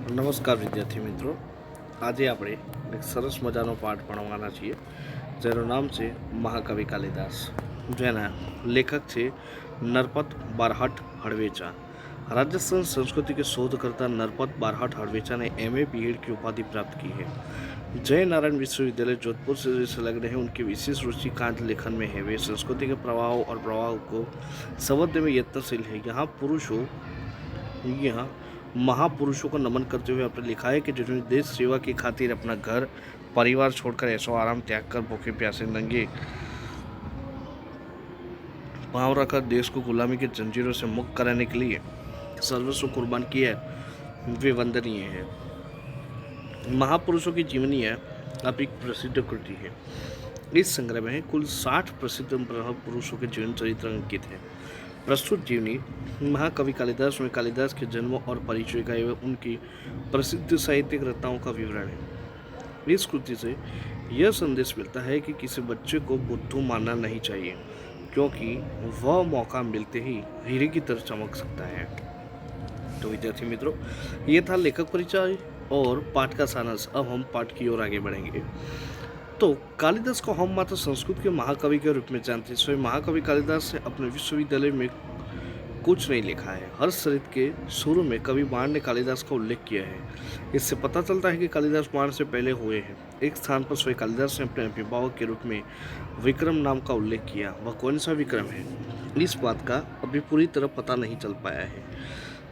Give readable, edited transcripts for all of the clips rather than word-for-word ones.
નમસ્કાર વિદ્યાર્થી મિત્રો, આજે આપણે એક સરસ મજાનો પાઠ ભણવાના છીએ જેનું નામ છે મહાકવિ કાલિદાસ, જેના લેખક છે नरपत बारहट हड़वेचा। राजस्थान संस्कृति के शोधकर्ता नरपत बारहट हड़वेचा ने एमए बीएड की उपाधि प्राप्त की है। जय नारायण विश्वविद्यालय जोधपुर से संलग्न है। उनकी विशेष रुचि कांत लेखन में है। वे संस्कृति के प्रभाव और प्रभाव को समझने में यत्नशील है। यहाँ महापुरुषों को नमन करते हुए आपने लिखा है कि जिन्होंने देश सेवा की खातिर अपना घर परिवार छोड़कर ऐशो आराम त्याग कर भूखे प्यासे नंगे पाँव रखकर देश को गुलामी की जंजीरों से मुक्त कराने के लिए सर्वस्व कुर्बान किया है, वे वंदनीय है। महापुरुषों की जीवनी है अब एक प्रसिद्ध कृति है। इस संग्रह में कुल 60 प्रसिद्ध महापुरुषों के जीवन चरित्र अंकित है। प्रस्तुत जीवनी महाकवि कालिदास में कालिदास के जन्म और परिचय का एवं उनकी प्रसिद्ध साहित्यिक रचनाओं का विवरण है। इस कृति से यह संदेश मिलता है कि किसी बच्चे को बुद्धू मानना नहीं चाहिए, क्योंकि वह मौका मिलते ही हीरे की तरह चमक सकता है। तो विद्यार्थी मित्रों, ये था लेखक परिचय और पाठ का सारांश। अब हम पाठ की ओर आगे बढ़ेंगे। तो कालिदास को हम मात्र संस्कृत के महाकवि के रूप में जानते हैं। स्वयं महाकवि कालिदास ने अपने विश्वविद्यालय में कुछ नहीं लिखा है। हर चरित्र के शुरू में कवि बाण ने कालिदास का उल्लेख किया है। इससे पता चलता है कि कालिदास बाण से पहले हुए हैं। एक स्थान पर स्वयं कालिदास ने अपने अभिभावक के रूप में विक्रम नाम का उल्लेख किया। वह कौन सा विक्रम है, इस बात का अभी पूरी तरह पता नहीं चल पाया है।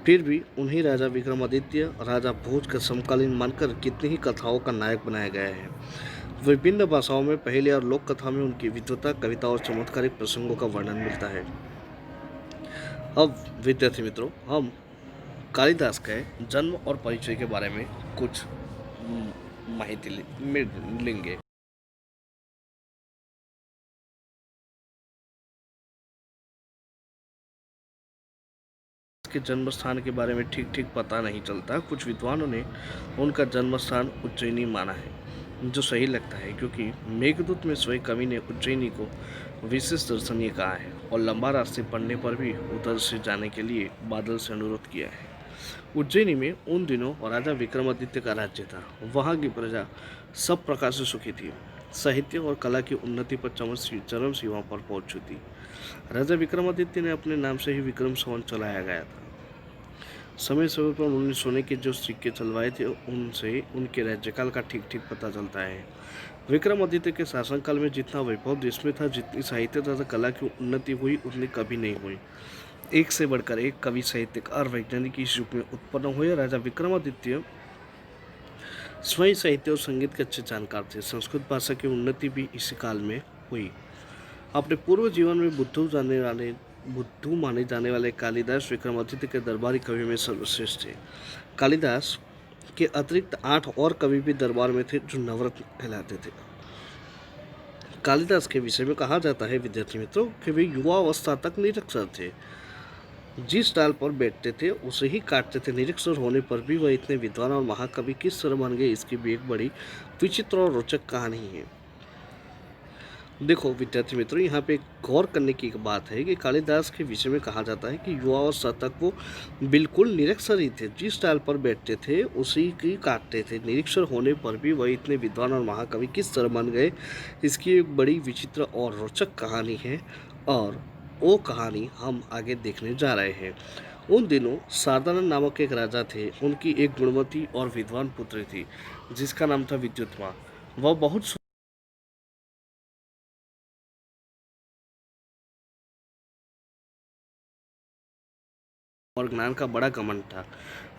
फिर भी उन्हें राजा विक्रमादित्य, राजा भोज का समकालीन मानकर कितनी ही कथाओं का नायक बनाया गया है। विभिन्न भाषाओं में पहले और लोक कथा में उनकी विद्वता, कविता और चमत्कारिक प्रसंगों का वर्णन मिलता है। अब विद्यार्थी मित्रों, हम कालिदास के जन्म और परिचय के बारे में कुछ माहिती लेंगे। के जन्म स्थान के बारे में ठीक पता नहीं चलता। कुछ विद्वानों ने उनका जन्म स्थान उज्जैनी माना है, जो सही लगता है, क्योंकि मेघदूत में स्वयं कवि ने उज्जैनी को विशेष दर्शनीय कहा है और लंबा रास्ते पड़ने पर भी उधर से जाने के लिए बादल से अनुरोध किया है। उज्जैनी में उन दिनों राजा विक्रमादित्य का राज्य था। वहाँ की प्रजा सब प्रकार से सुखी थी। साहित्य और कला की उन्नति पर चरम सीमा पर पहुंच चुकी थी। राजा विक्रमादित्य ने अपने नाम से ही विक्रम संवत चलाया गया था। समय समय पर उन्होंने सोने के जो सिक्के चलवाए थे, उनसे उनके राज्यकाल का ठीक पता चलता है। विक्रमादित्य के शासनकाल में जितना वैभव देश में था, जितनी साहित्य तथा कला की उन्नति हुई, उतनी कभी नहीं हुई। एक से बढ़कर एक कवि, साहित्यिक और वैज्ञानिक इस युग में उत्पन्न हुए। राजा विक्रमादित्य स्वयं साहित्य और संगीत के अच्छे जानकार थे। संस्कृत भाषा की उन्नति भी इसी काल में हुई। अपने पूर्व जीवन में बुद्धू माने जाने वाले कालिदास विक्रमादित्य के दरबारी कवि में सर्वश्रेष्ठ थे। कालिदास के अतिरिक्त 8 और कवि भी दरबार में थे, जो नवरत्न कहलाते थे। कालिदास के विषय में कहा जाता है विद्यार्थी मित्रों कि वे युवा अवस्था तक निरक्षर थे। जिस डाल पर बैठते थे उसे ही काटते थे। निरक्षर होने पर भी वह इतने विद्वान और महाकवि किस तरह बन गए, इसकी भी एक बड़ी विचित्र और रोचक कहानी है। देखो विद्यार्थी मित्रों, यहाँ पे गौर करने की एक बात है कि कालिदास के विषय में कहा जाता है कि युवावस्था तक वो बिल्कुल निरक्षर ही थे। जिस डाल पर बैठते थे उसी की काटते थे। निरक्षर होने पर भी वह इतने विद्वान और महाकवि किस तरह बन गए, इसकी एक बड़ी विचित्र और रोचक कहानी है, और वो कहानी हम आगे देखने जा रहे हैं। उन दिनों साधारण नामक एक राजा थे। उनकी एक गुणवती और विद्वान पुत्री थी, जिसका नाम था विद्युत्मा। वह बहुत और ज्ञान का बड़ा घमंड था।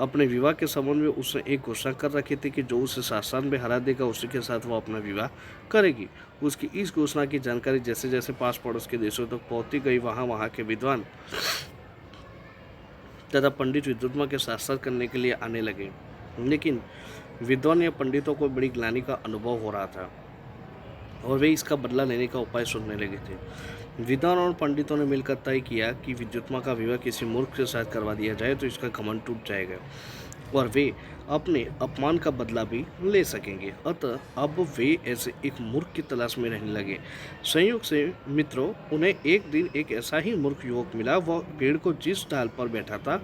अपने विवाह के संबंध में उसने एक घोषणा कर रखी थी कि जो उसे शासन में हरा देगा, उसी के साथ वो अपना विवाह करेगी। उसकी इस घोषणा की जानकारी जैसे जैसे पास पड़ोस के देशों तक पहुंचती गई, वहाँ के विद्वान तथा पंडित विद्युत्मा के साक्षात करने के लिए आने लगे। लेकिन विद्वान या पंडितों को बड़ी ग्लानि का अनुभव हो रहा था और वे इसका बदला लेने का उपाय सुनने लगे थे। विद्वान और पंडितों ने मिलकर तय किया कि विद्युत्मा का विवाह किसी मूर्ख के साथ करवा दिया जाए तो इसका घमंड टूट जाएगा। और वे अपने अपमान का बदला भी ले सकेंगे। अतः अब वे ऐसे एक मूर्ख की तलाश में रहने लगे। संयोग से मित्रों, उन्हें एक दिन एक ऐसा ही मूर्ख युवक मिला। वह पेड़ को जिस डाल पर बैठा था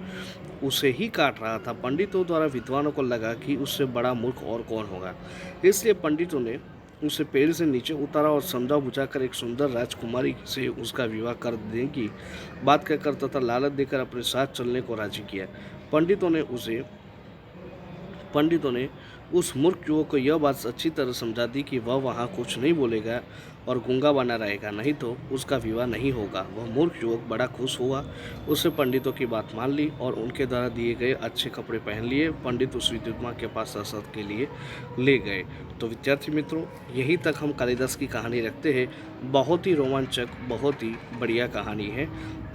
उसे ही काट रहा था। पंडितों द्वारा विद्वानों को लगा कि उससे बड़ा मूर्ख और कौन होगा, इसलिए पंडितों ने उसे पेड़ से नीचे उतारा और समझा बुझाकर एक सुंदर राजकुमारी से उसका विवाह कर देने की बात कहकर तथा लालच देकर अपने साथ चलने को राजी किया। पंडितों ने उस मूर्ख युवक को यह बात अच्छी तरह समझा दी कि वह वहाँ कुछ नहीं बोलेगा और गूंगा बना रहेगा, नहीं तो उसका विवाह नहीं होगा। वह मूर्ख युवक बड़ा खुश हुआ। उसने पंडितों की बात मान ली और उनके द्वारा दिए गए अच्छे कपड़े पहन लिए। पंडित उस विद्वान के पास दस्तखत के लिए ले गए। तो विद्यार्थी मित्रों, यहीं तक हम कालिदास की कहानी रखते हैं। बहुत ही रोमांचक, बहुत ही बढ़िया कहानी है।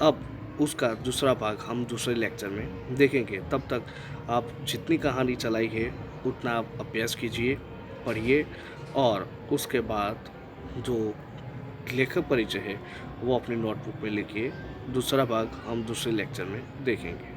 अब उसका दूसरा भाग हम दूसरे लेक्चर में देखेंगे। तब तक आप जितनी कहानी चलाई है उतना आप अभ्यास कीजिए, पढ़िए, और उसके बाद जो लेखक परिचय है वो अपनी नोटबुक में लिखिए। दूसरा भाग हम दूसरे लेक्चर में देखेंगे।